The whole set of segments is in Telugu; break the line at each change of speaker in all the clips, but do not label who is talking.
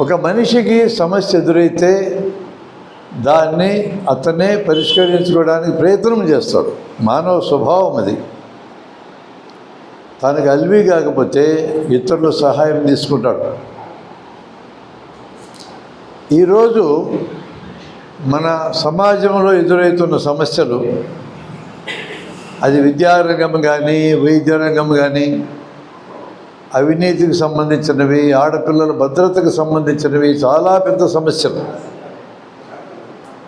ఒక మనిషికి సమస్య ఎదురైతే దాన్ని అతనే పరిష్కరించుకోవడానికి ప్రయత్నం చేస్తాడు. మానవ స్వభావం అది. తనకు అల్వి కాకపోతే ఇతరుల సహాయం తీసుకుంటాడు. ఈరోజు మన సమాజంలో ఎదురవుతున్న సమస్యలు, అది విద్యారంగం కానీ, వైద్య రంగం కానీ, అవినీతికి సంబంధించినవి, ఆడపిల్లల భద్రతకు సంబంధించినవి చాలా పెద్ద సమస్యలు.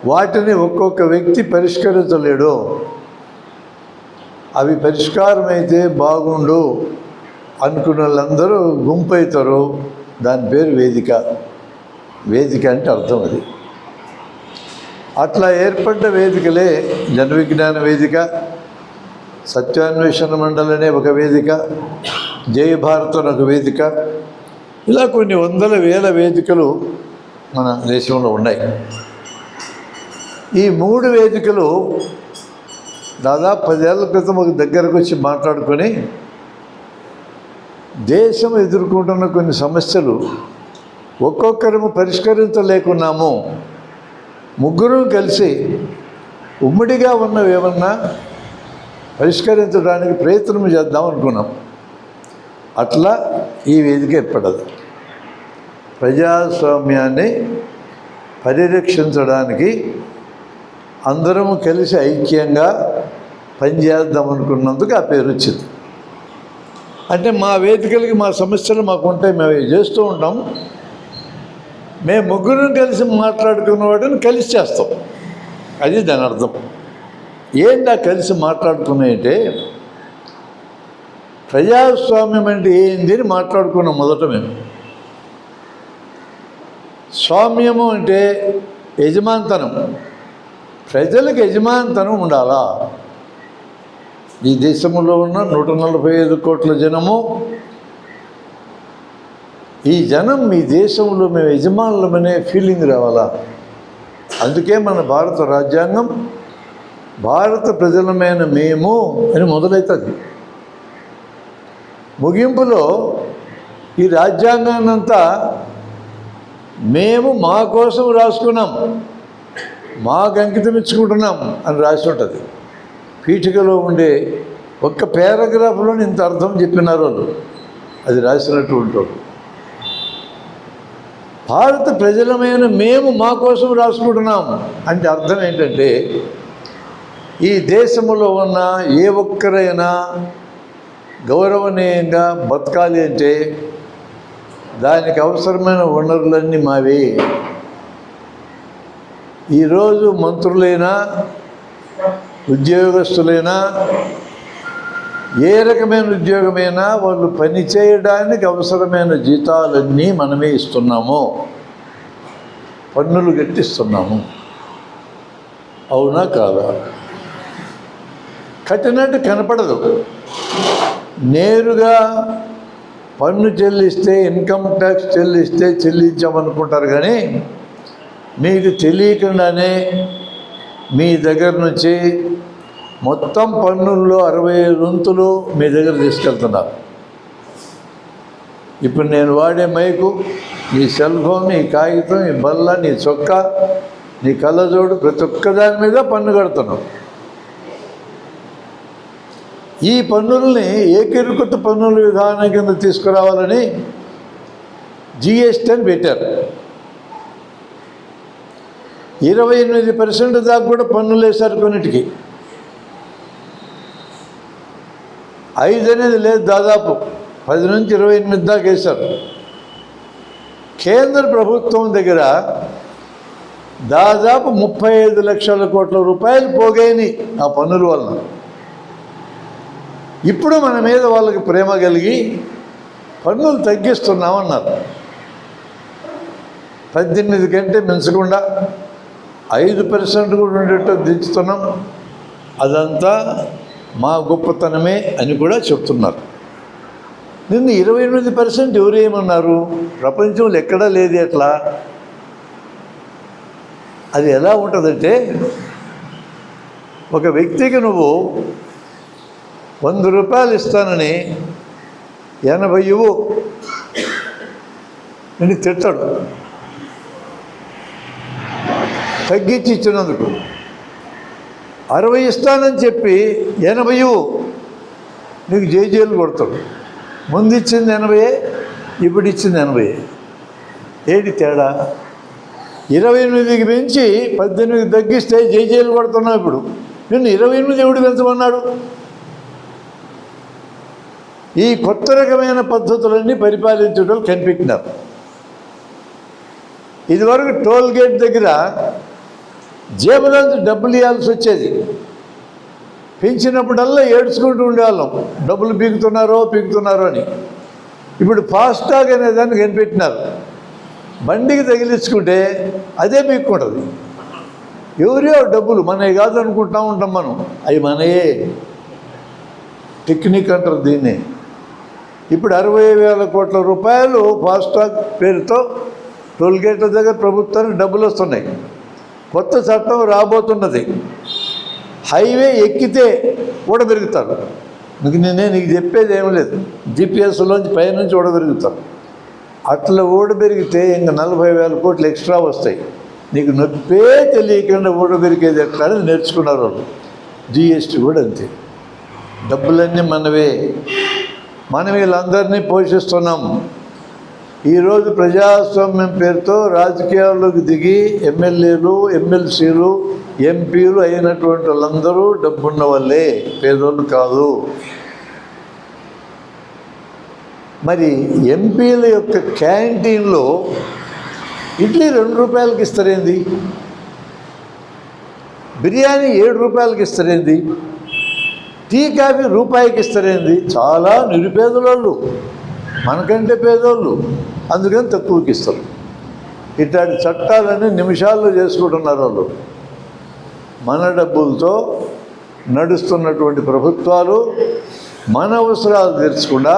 వాటిని ఒక్కొక్క వ్యక్తి పరిష్కరించలేడు. అవి పరిష్కారం అయితే బాగుండు అనుకున్న వాళ్ళందరూ గుంపవుతారు. దాని పేరు వేదిక. వేదిక అంటే అర్థం అది. అట్లా ఏర్పడ్డ వేదికలే జన విజ్ఞాన వేదిక, సత్యాన్వేషణ మండలి అనే ఒక వేదిక, జయ భారత్ అనే ఒక వేదిక, ఇలా కొన్ని వందల వేల వేదికలు మన దేశంలో ఉన్నాయి. ఈ 3 వేదికలు దాదాపు 10 ఏళ్ల క్రితం ఒక దగ్గరకు వచ్చి మాట్లాడుకొని దేశం ఎదుర్కొంటున్న కొన్ని సమస్యలు ఒక్కొక్కరము పరిష్కరించలేకున్నాము, ముగ్గురు కలిసి ఉమ్మడిగా ఉన్నవి ఏమన్నా పరిష్కరించడానికి ప్రయత్నం చేద్దాం అనుకున్నాం. అట్లా ఈ వేదిక ఏర్పడదు. ప్రజాస్వామ్యాన్ని పరిరక్షించడానికి అందరము కలిసి ఐక్యంగా పనిచేద్దాం అనుకున్నందుకు ఆ పేరు వచ్చింది. అంటే మా వేదికలకి మా సమస్యలు మాకు ఉంటాయి, మేము చేస్తూ ఉంటాం. మేము ముగ్గురం కలిసి మాట్లాడుకున్న వాటిని కలిసి చేస్తాం. అది దాని అర్థం. ఏందా కలిసి మాట్లాడుకున్నాయంటే, ప్రజాస్వామ్యం అంటే ఏంది అని మాట్లాడుకున్నాం మొదట మేము. స్వామ్యము అంటే యజమానితనం. ప్రజలకు యజమానితనం ఉండాలా. ఈ దేశంలో ఉన్న 145 కోట్ల జనము, ఈ జనం మీ దేశంలో మేము యజమానులమనే ఫీలింగ్ రావాలా. అందుకే మన భారత రాజ్యాంగం భారత ప్రజలమైన మేము అని మొదలవుతుంది. ముగింపులో ఈ రాజ్యాంగాన్నంతా మేము మా కోసం రాసుకున్నాం, మాకు అంకితం ఇచ్చుకుంటున్నాం అని రాసి ఉంటుంది. పీఠికలో ఉండే ఒక్క పారాగ్రాఫ్లో ఇంత అర్థం చెప్పినారు వాళ్ళు, అది రాసినట్టు ఉంటాడు. భారత ప్రజలమైన మేము మా కోసం రాసుకుంటున్నాం అంటే అర్థం ఏంటంటే, ఈ దేశంలో ఉన్న ఏ ఒక్కరైనా గౌరవనీయంగా బతకాలి అంటే దానికి అవసరమైన వనరులన్నీ మావే. ఈరోజు మంత్రులైనా ఉద్యోగస్తులైనా ఏ రకమైన ఉద్యోగమైనా వాళ్ళు పని చేయడానికి అవసరమైన జీతాలన్నీ మనమే ఇస్తున్నాము, పన్నులు కట్టిస్తున్నాము. అవునా కాదా? కట్టినట్టు కనపడదు. నేరుగా పన్ను చెల్లిస్తే, ఇన్కమ్ ట్యాక్స్ చెల్లిస్తే చెల్లించామనుకుంటారు. కానీ మీకు తెలియకుండానే మీ దగ్గర నుంచి మొత్తం పన్నుల్లో 60 వంతులు మీ దగ్గర తీసుకెళ్తున్నారు. ఇప్పుడు నేను వాడే మైకు, నీ సెల్ ఫోన్, నీ కాగితం, నీ బల్ల, నీ చొక్కా, నీ కళ్ళజోడు, ప్రతి ఒక్క దాని మీద పన్ను కడుతున్నాం. ఈ పన్నుల్ని ఏకీకృత పన్నుల విధానం కింద తీసుకురావాలని GST అని పెట్టారు. 28% దాకా కూడా పన్నులు వేశారు. కొన్నిటికి 5 అనేది లేదు, దాదాపు 10 నుంచి 28 దాకా వేశారు. కేంద్ర ప్రభుత్వం దగ్గర దాదాపు 35 లక్షల కోట్ల రూపాయలు పోగాయని ఆ పన్నుల వలన. ఇప్పుడు మన మీద వాళ్ళకి ప్రేమ కలిగి పన్నులు తగ్గిస్తున్నామన్నారు. 18 కంటే మించకుండా 5% కూడా ఉండేట్టు దించుతున్నాం. అదంతా మా గొప్పతనమే అని కూడా చెప్తున్నారు. నిన్ను 28% ఎవరు ఏమన్నారు? ప్రపంచంలో ఎక్కడా లేదు. ఎట్లా అది ఎలా ఉంటుందంటే, ఒక వ్యక్తికి నువ్వు 100 రూపాయలు ఇస్తానని 80 ఇవ్వు, నేను తిట్టడు, తగ్గించి ఇచ్చినందుకు. 60 ఇస్తానని చెప్పి 80 నీకు జేజేలు కొడతాడు. ముందు ఇచ్చింది 80, ఇప్పుడు ఇచ్చింది 80. ఏంటి తేడా? 28కి పెంచి 18కి తగ్గిస్తే జేజేలు కొడుతున్నావు. ఇప్పుడు నిన్ను 28 ఎవడు పెంచమన్నాడు? ఈ కొత్త రకమైన పద్ధతులన్నీ పరిపాలించడం కనిపెట్టినారు. ఇదివరకు టోల్ గేట్ దగ్గర జేబులోంచి డబ్బులు ఇవ్వాల్సి వచ్చేది. పెంచినప్పుడల్లా ఏడ్చుకుంటూ ఉండేవాళ్ళం, డబ్బులు పీకుతున్నారో అని. ఇప్పుడు ఫాస్టాగ్ అనే దాన్ని కనిపెట్టినారు. బండికి తగిలించుకుంటే అదే పీక్కుంటుంది. ఎవరో డబ్బులు మనవి కాదు అనుకుంటా ఉంటాం మనం, అవి మనయే. టెక్నిక్ అంటారు దీన్ని. ఇప్పుడు 60,000 కోట్ల రూపాయలు ఫాస్టాగ్ పేరుతో టోల్గేట్ల దగ్గర ప్రభుత్వానికి డబ్బులు వస్తున్నాయి. కొత్త చట్టం రాబోతున్నది. హైవే ఎక్కితే ఊడబెరుగుతారు. నీకు చెప్పేది ఏం లేదు, జీపీఎస్లోంచి పైనుంచి ఊడబెరుగుతారు. అట్లా ఊడబెరిగితే ఇంకా 40,000 కోట్లు ఎక్స్ట్రా వస్తాయి. నీకు నొప్పే తెలియకుండా ఊడబెరిగేది ఎట్లా అనేది నేర్చుకున్నారు వాళ్ళు. జిఎస్టీ కూడా అంతే. డబ్బులన్నీ మనవే, మనం వీళ్ళందరినీ పోషిస్తున్నాం. ఈరోజు ప్రజాస్వామ్యం పేరుతో రాజకీయాల్లోకి దిగి ఎమ్మెల్యేలు, ఎమ్మెల్సీలు, ఎంపీలు అయినటువంటి వాళ్ళందరూ డబ్బున్న వాళ్ళే, పేదోళ్ళు కాదు. మరి ఎంపీల యొక్క క్యాంటీన్లో ఇడ్లీ 2 రూపాయలకి ఇస్తారేంది? బిర్యానీ 7 రూపాయలకి ఇస్తారేంది? టీ కాఫీ రూపాయికి ఇస్తారేంది? చాలా నిరుపేదలోళ్ళు, మనకంటే పేదోళ్ళు, అందుకని తక్కువకి ఇస్తారు. ఇట్లాంటి చట్టాలన్నీ నిమిషాల్లో చేసుకుంటున్నారు వాళ్ళు. మన డబ్బులతో నడుస్తున్నటువంటి ప్రభుత్వాలు మన అవసరాలు తీర్చకుండా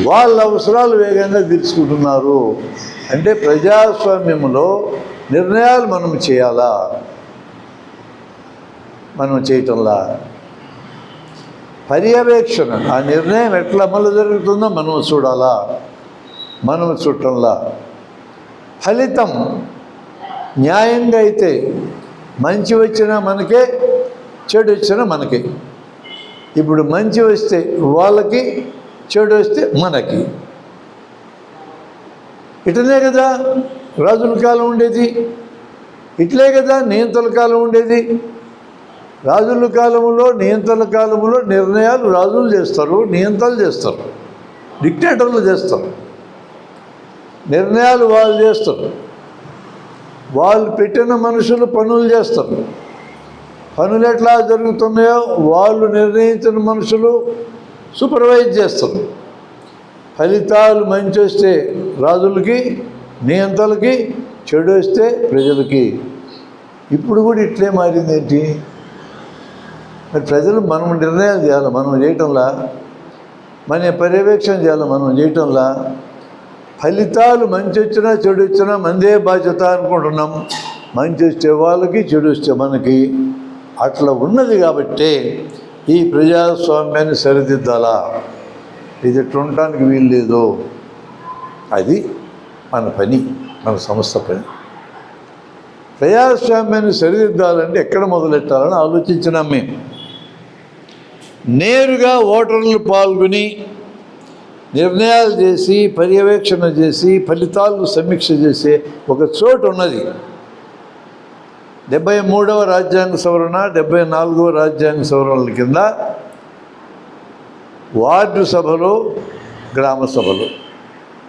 వాళ్ళ అవసరాలు వేగంగా తీర్చుకుంటున్నారు. అంటే ప్రజాస్వామ్యంలో నిర్ణయాలు మనం చేయాలా? మనం చేయటంలా. పర్యవేక్షణ, ఆ నిర్ణయం ఎట్లా అమలు జరుగుతుందో మనం చూడాలా, మనం చుట్టంలా. ఫలితం న్యాయంగా అయితే మంచి వచ్చినా మనకే, చెడు వచ్చినా మనకే. ఇప్పుడు మంచి వస్తే వాళ్ళకి, చెడు వస్తే మనకి. ఇట్లనే కదా రాజుల కాలం ఉండేది, ఇట్లే కదా నియంత్రణ కాలం ఉండేది. రాజుల కాలంలో, నియంత్రణ కాలంలో నిర్ణయాలు రాజులు చేస్తారు, నియంత్రణలు చేస్తారు, డిక్టేటర్లు చేస్తారు. నిర్ణయాలు వాళ్ళు చేస్తారు. వాళ్ళు పెట్టిన మనుషులు పనులు చేస్తారు. పనులు ఎట్లా జరుగుతున్నాయో వాళ్ళు నిర్ణయించిన మనుషులు సూపర్వైజ్ చేస్తారు. ఫలితాలు మంచి వస్తే రాజులకి, నియంత్రణలకి, చెడు వస్తే ప్రజలకి. ఇప్పుడు కూడా ఇట్లే మారింది ఏంటి? మరి ప్రజలు మనం నిర్ణయాలు చేయాలి, మనం చేయటంలా. మన పర్యవేక్షణ చేయాలి, మనం చేయటంలా. ఫలితాలు మంచి వచ్చినా చెడు వచ్చినా మందే బాధ్యత అనుకుంటున్నాం. మంచి వస్తే వాళ్ళకి, చెడు వస్తే మనకి. అట్లా ఉన్నది కాబట్టే ఈ ప్రజాస్వామ్యాన్ని సరిదిద్దాలా. ఇది ఉండటానికి వీలు లేదు. అది మన పని, మన సంస్థ పని. ప్రజాస్వామ్యాన్ని సరిదిద్దాలంటే ఎక్కడ మొదలెట్టాలని ఆలోచించినాం మేము. నేరుగా ఓటర్లు పాల్గొని నిర్ణయాలు చేసి, పర్యవేక్షణ చేసి, ఫలితాలను సమీక్ష చేసే ఒక చోటు ఉన్నది. 73వ రాజ్యాంగ సవరణ, 74వ రాజ్యాంగ సవరణల కింద వార్డు సభలు, గ్రామ సభలు.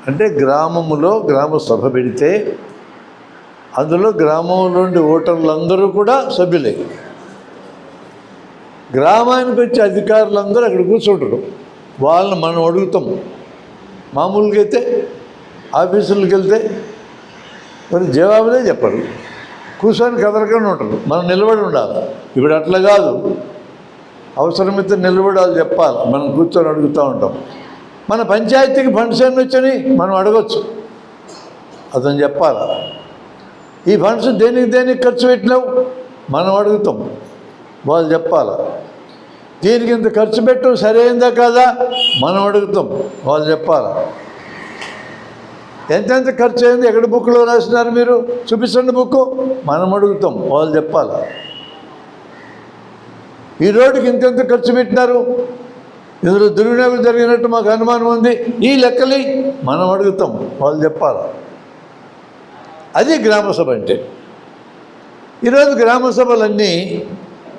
అంటే గ్రామములో గ్రామ సభ పెడితే అందులో గ్రామంలో ఉండే ఓటర్లందరూ కూడా సభ్యులే. గ్రామానికి వచ్చే అధికారులందరూ అక్కడ కూర్చుంటారు. వాళ్ళని మనం అడుగుతాం. మామూలుగా అయితే ఆఫీసులకు వెళ్తే మరి జవాబులే చెప్పరు, కూర్చొని కదలకుండా ఉంటారు, మనం నిలబడి ఉండాలి. ఇప్పుడు అట్లా కాదు, అవసరమైతే నిలబడాలి, చెప్పాలి. మనం కూర్చొని అడుగుతూ ఉంటాం. మన పంచాయతీకి ఫండ్స్ ఎన్ని వచ్చని మనం అడగచ్చు, అతను చెప్పాలి. ఈ ఫండ్స్ దేనికి ఖర్చు పెట్టినావు మనం అడుగుతాం, వాళ్ళు చెప్పాలి. దీనికి ఇంత ఖర్చు పెట్టు, సరైందా కాదా మనం అడుగుతాం, వాళ్ళు చెప్పాలి. ఎంతెంత ఖర్చు అయింది, ఎక్కడ బుక్లో రాసినారు మీరు చూపించండి బుక్కు. మనం అడుగుతాం, వాళ్ళు చెప్పాలి. ఈ రోడ్డుకి ఇంతెంత ఖర్చు పెట్టినారు, ఇందులో దుర్వినియోగం జరిగినట్టు మాకు అనుమానం ఉంది, ఈ లెక్కలి మనం అడుగుతాం, వాళ్ళు చెప్పాలి. అది గ్రామసభ అంటే. ఈరోజు గ్రామసభలన్నీ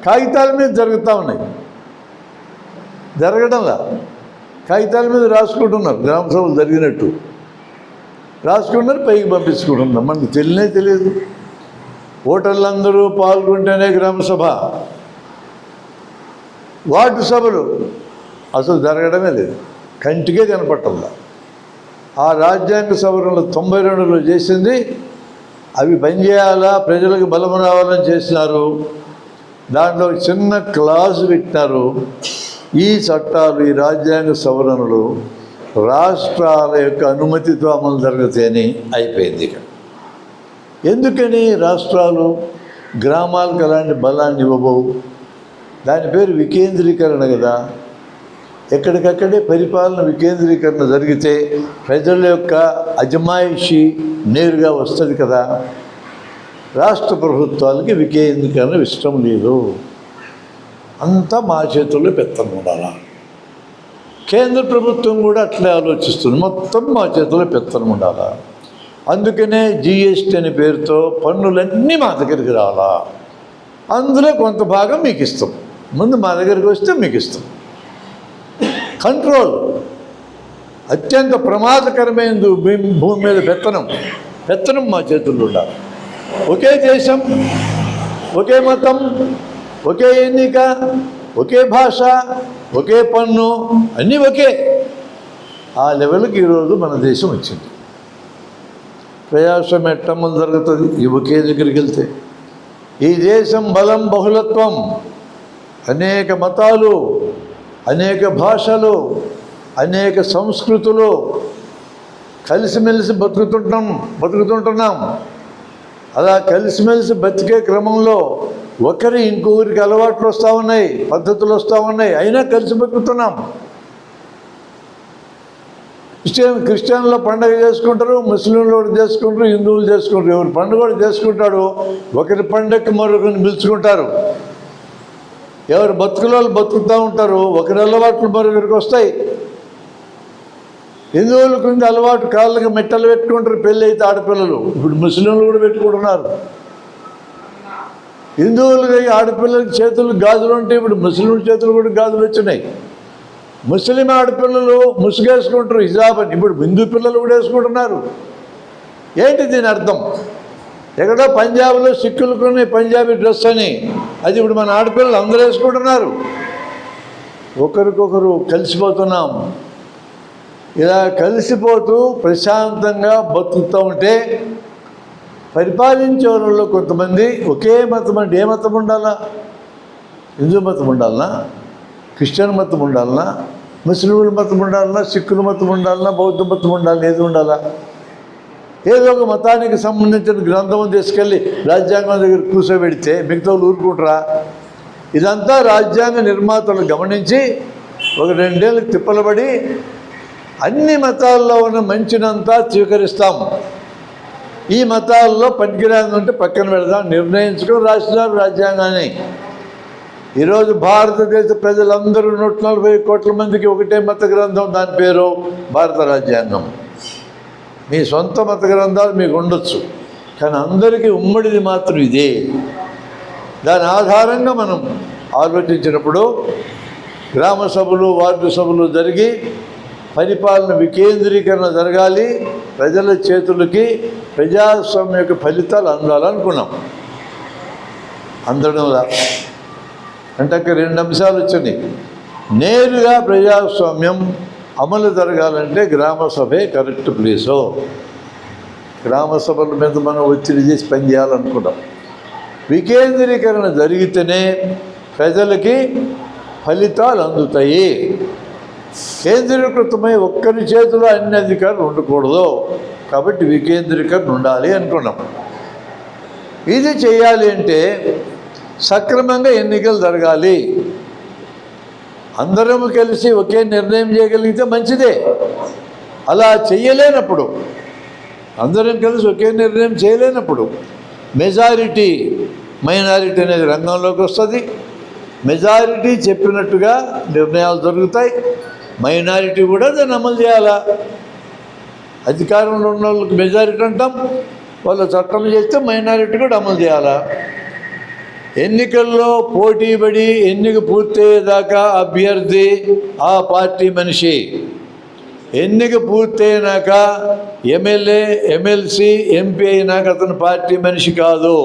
కాగితాల మీద జరుగుతూ ఉన్నాయి, జరగడంలా కాగితాల మీద రాసుకుంటున్నారు. గ్రామసభలు జరిగినట్టు రాసుకుంటున్నారు, పైకి పంపించుకుంటున్నారు. మనకు తెలియదు. ఓటర్లందరూ పాల్గొంటేనే గ్రామసభ. వార్డు సభలు అసలు జరగడమే లేదు, కంటికే కనపట్టంలా. ఆ రాజ్యాంగ సవరణలు 92లో చేసింది, అవి బంద్ చేయాలా, ప్రజలకు బలం రావాలని చేసినారు. దాంట్లో చిన్న క్లాజు పెట్టినారు, ఈ చట్టాలు, ఈ రాజ్యాంగ సవరణలు రాష్ట్రాల యొక్క అనుమతితో అమలు జరుగుతాయని అయిపోయింది. ఇక ఎందుకని రాష్ట్రాలు గ్రామాలకు అలాంటి బలాన్ని ఇవ్వబోవు? దాని పేరు వికేంద్రీకరణ కదా. ఎక్కడికక్కడే పరిపాలన వికేంద్రీకరణ జరిగితే ప్రజల యొక్క అజమాయిషి నేరుగా వస్తుంది కదా. రాష్ట్ర ప్రభుత్వాలకి వికేంద్రీకరణ ఇష్టం లేదు, అంతా మా చేతుల్లో పెత్తనం ఉండాలా. కేంద్ర ప్రభుత్వం కూడా అట్లే ఆలోచిస్తుంది, మొత్తం మా చేతుల్లో పెత్తనం ఉండాలా. అందుకనే జిఎస్టీ అనే పేరుతో పన్నులన్నీ మా దగ్గరికి రావాలా, అందులో కొంత భాగం మీకు ఇస్తాం, ముందు మా దగ్గరికి వస్తే మీకు ఇస్తాం. కంట్రోల్ అత్యంత ప్రమాదకరమైనది. భూమి మీద పెత్తనం మా చేతుల్లో ఉండాలి. ఒకే దేశం, ఒకే మతం, ఒకే ఎన్నిక, ఒకే భాష, ఒకే పన్ను, అన్నీ ఒకే. ఆ లెవెల్కి ఈరోజు మన దేశం వచ్చింది. ప్రజాస్వామ్యం ఎట్టమ్మలు జరుగుతుంది ఈ ఒకే దగ్గరికి వెళ్తే. ఈ దేశం బలం బహుళత్వం, అనేక మతాలు, అనేక భాషలు, అనేక సంస్కృతులు కలిసిమెలిసి బతుకుతుంటున్నాం. అలా కలిసిమెలిసి బతికే క్రమంలో ఒకరి ఇంకొకరికి అలవాట్లు వస్తూ ఉన్నాయి, పద్ధతులు వస్తూ ఉన్నాయి, అయినా కలిసి బతుకుతున్నాం. క్రిస్టియన్లో పండుగ చేసుకుంటారు, ముస్లింలు కూడా చేసుకుంటారు, హిందువులు చేసుకుంటారు. ఎవరి పండుగ కూడా చేసుకుంటాడు. ఒకరి పండుగకి మరొకరిని పిలుచుకుంటారు. ఎవరు బతుకులో బతుకుతూ ఉంటారు, ఒకరి అలవాట్లు మరొకరికి వస్తాయి. హిందువులకు ఉంది అలవాటు, కాళ్ళకి మెట్టలు పెట్టుకుంటారు పెళ్ళి అయితే ఆడపిల్లలు. ఇప్పుడు ముస్లింలు కూడా పెట్టుకుంటున్నారు. హిందువులకి ఆడపిల్లలకి చేతులు గాజులు ఉంటాయి, ఇప్పుడు ముస్లింల చేతులు కూడా గాజులు వచ్చినాయి. ముస్లిం ఆడపిల్లలు ముసుగేసుకుంటారు హిజాబ్ అని, ఇప్పుడు హిందూ పిల్లలు కూడా వేసుకుంటున్నారు. ఏంటి దీని అర్థం? ఎక్కడో పంజాబ్లో సిక్కులకునే పంజాబీ డ్రెస్ అని, అది ఇప్పుడు మన ఆడపిల్లలు అందరూ వేసుకుంటున్నారు. ఒకరికొకరు కలిసిపోతున్నాం. ఇలా కలిసిపోతూ ప్రశాంతంగా బతుకుతూ ఉంటే పరిపాలించే వాళ్ళలో కొంతమంది ఒకే మతం అంటే ఏ మతం ఉండాలా? హిందూ మతం ఉండాలనా, క్రిస్టియన్ మతం ఉండాలనా, ముస్లింల మతం ఉండాలనా, సిక్కుల మతం ఉండాలనా, బౌద్ధ మతం ఉండాలి, ఏది ఉండాలా? ఏదో ఒక మతానికి సంబంధించిన గ్రంథం తీసుకెళ్ళి రాజ్యాంగం దగ్గర కూర్చోబెడితే మిగతా ఊరుకుంటారా? ఇదంతా రాజ్యాంగ నిర్మాతలు గమనించి ఒక 2 ఏళ్ళకి తిప్పలబడి అన్ని మతాల్లో ఉన్న మంచినంతా స్వీకరిస్తాం, ఈ మతాల్లో పనికిరాని ఉంటే పక్కన పెడదాం నిర్ణయించుకొని రాసినారు రాజ్యాంగాన్ని. ఈరోజు భారతదేశ ప్రజలందరూ 140 కోట్ల మందికి ఒకటే మత గ్రంథం, దాని పేరు భారత రాజ్యాంగం. మీ సొంత మత గ్రంథాలు మీకు ఉండొచ్చు, కానీ అందరికీ ఉమ్మడిది మాత్రం ఇదే. దాని ఆధారంగా మనం ఆలోచించినప్పుడు గ్రామ సభలు, వార్డు సభలు జరిగి పరిపాలన వికేంద్రీకరణ జరగాలి, ప్రజల చేతులకి ప్రజాస్వామ్య యొక్క ఫలితాలు అందాలనుకున్నాం. అందడంలా అంటే అక్కడ 2 అంశాలు వచ్చినాయి. నేరుగా ప్రజాస్వామ్యం అమలు జరగాలంటే గ్రామ సభే కరెక్ట్ ప్లేసు. గ్రామ సభల మీద మనం ఒత్తిడి చేసి పనిచేయాలనుకున్నాం. వికేంద్రీకరణ జరిగితేనే ప్రజలకి ఫలితాలు అందుతాయి. కేంద్రీకృతమై ఒక్కరి చేతిలో అన్ని అధికారులు ఉండకూడదు, కాబట్టి వికేంద్రీకరణ ఉండాలి అనుకున్నాం. ఇది చేయాలి అంటే సక్రమంగా ఎన్నికలు జరగాలి. అందరం కలిసి ఒకే నిర్ణయం చేయగలిగితే మంచిదే. అలా చెయ్యలేనప్పుడు అందరం కలిసి ఒకే నిర్ణయం చేయలేనప్పుడు మెజారిటీ మైనారిటీ అనేది రంగంలోకి వస్తుంది. మెజారిటీ చెప్పినట్టుగా నిర్ణయాలు జరుగుతాయి. మైనారిటీ కూడా దాన్ని అమలు చేయాలా. అధికారంలో ఉన్న వాళ్ళకి మెజారిటీ అంటాం, వాళ్ళు చట్టం చేస్తే మైనారిటీ కూడా అమలు చేయాలా. ఎన్నికల్లో పోటీపడి ఎన్నిక పూర్తయ్యేదాకా అభ్యర్థి ఆ పార్టీ మనిషి, ఎన్నిక పూర్తయినాక ఎమ్మెల్యే, ఎమ్మెల్సీ, ఎంపీ అయినాక అతను పార్టీ మనిషి కాదు.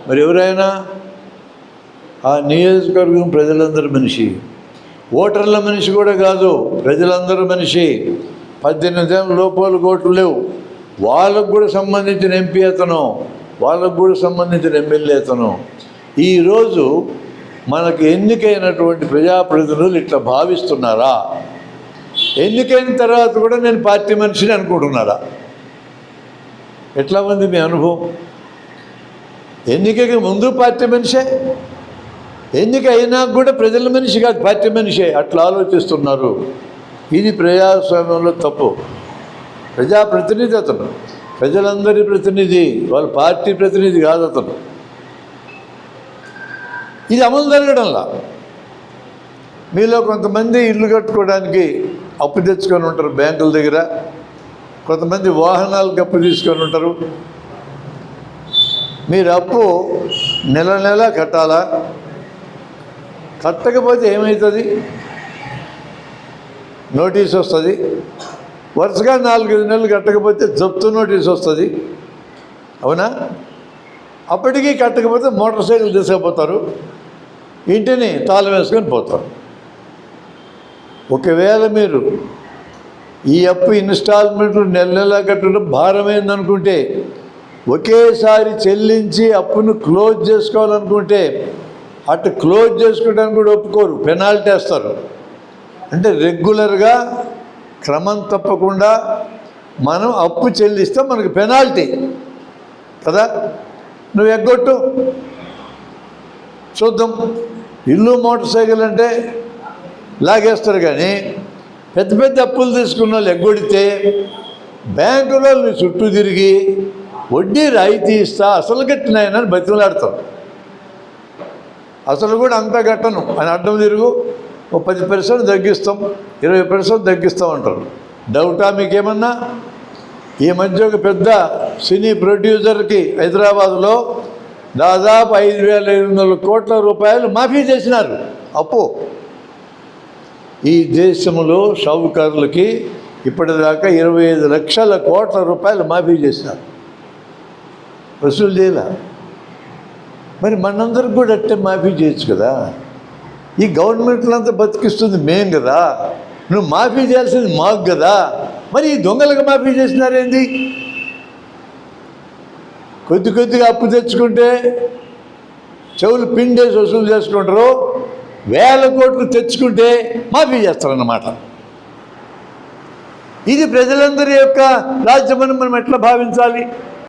మరి ఎవరైనా ఆ నియోజకవర్గం ప్రజలందరూ మనిషి, ఓటర్ల మనిషి కూడా కాదు, ప్రజలందరూ మనిషి. 18 ఏళ్ళ లోపల ఓట్లు లేవు, వాళ్ళకు కూడా సంబంధించిన ఎంపీ అతను, వాళ్ళకు కూడా సంబంధించిన ఎమ్మెల్యే అతను. ఈరోజు మనకు ఎన్నికైనటువంటి ప్రజాప్రతినిధులు ఇట్లా భావిస్తున్నారా? ఎన్నికైన తర్వాత కూడా నేను పార్టీ మనిషిని అనుకుంటున్నారా? ఎట్లా ఉంది మీ అనుభవం? ఎన్నికకి ముందు పార్టీ మనిషే, ఎన్నిక అయినా కూడా ప్రజల మనిషి కాదు, పార్టీ మనిషే. అట్లా ఆలోచిస్తున్నారు. ఇది ప్రజాస్వామ్యంలో తప్పు. ప్రజాప్రతినిధి అతను, ప్రజలందరి ప్రతినిధి, వాళ్ళ పార్టీ ప్రతినిధి కాదు అతను. ఇది అమలు జరగడంలా. మీలో కొంతమంది ఇల్లు కట్టుకోవడానికి అప్పు తెచ్చుకొని ఉంటారు బ్యాంకుల దగ్గర, కొంతమంది వాహనాలకు అప్పు తీసుకొని ఉంటారు. మీరు అప్పు నెల నెల కట్టాలా? కట్టకపోతే ఏమవుతుంది? నోటీస్ వస్తుంది. వరుసగా 4-5 నెలలు కట్టకపోతే జప్తు నోటీస్ వస్తుంది. అవునా? అప్పటికీ కట్టకపోతే మోటార్ సైకిల్ తీసుకుపోతారు, ఇంటిని తాళం వేసుకొని పోతారు. ఒకవేళ మీరు ఈ అప్పు ఇన్స్టాల్మెంట్లు నెల నెలా కట్టడం భారమైందనుకుంటే, ఒకేసారి చెల్లించి అప్పును క్లోజ్ చేసుకోవాలనుకుంటే అటు క్లోజ్ చేసుకోవడానికి కూడా ఒప్పుకోరు, పెనాల్టీ వేస్తారు. అంటే రెగ్యులర్గా క్రమం తప్పకుండా మనం అప్పు చెల్లిస్తే మనకు పెనాల్టీ కదా. నువ్వు ఎగ్గొట్టు చూద్దాం. ఇల్లు, మోటార్ సైకిల్ అంటే లాగేస్తారు, కానీ పెద్ద పెద్ద అప్పులు తీసుకున్న వాళ్ళు ఎగ్గొడితే బ్యాంకులో నువ్వు చుట్టూ తిరిగి వడ్డీ రాయితీ ఇస్తా, అసలు కట్టినాయనని బతిమలాడతారు. అసలు కూడా అంతా కట్టను అని అడ్డం తిరుగు, ఓ 10% తగ్గిస్తాం, 20% తగ్గిస్తాం అంటారు. డౌటా మీకేమన్నా? ఈ మధ్య ఒక పెద్ద సినీ ప్రొడ్యూసర్కి హైదరాబాద్లో దాదాపు 5,500 కోట్ల రూపాయలు మాఫీ చేసినారు అప్పు. ఈ దేశంలో షావుకారులకి ఇప్పటిదాకా 25 లక్షల కోట్ల రూపాయలు మాఫీ చేసినారు, వసూలు చేయాల. మరి మనందరికి కూడా అట్టే మాఫీ చేయొచ్చు కదా. ఈ గవర్నమెంట్లంతా బతికిస్తుంది మేం కదా, నువ్వు మాఫీ చేయాల్సింది మాకు కదా. మరి ఈ దొంగలకు మాఫీ చేసినారేంది? కొద్ది కొద్దిగా అప్పు తెచ్చుకుంటే చెవులు పిండేసి వసూలు చేసుకుంటారు, 1000 కోట్లు తెచ్చుకుంటే మాఫీ చేస్తారన్నమాట. ఇది ప్రజలందరి యొక్క రాజ్యమని మనం ఎట్లా భావించాలి?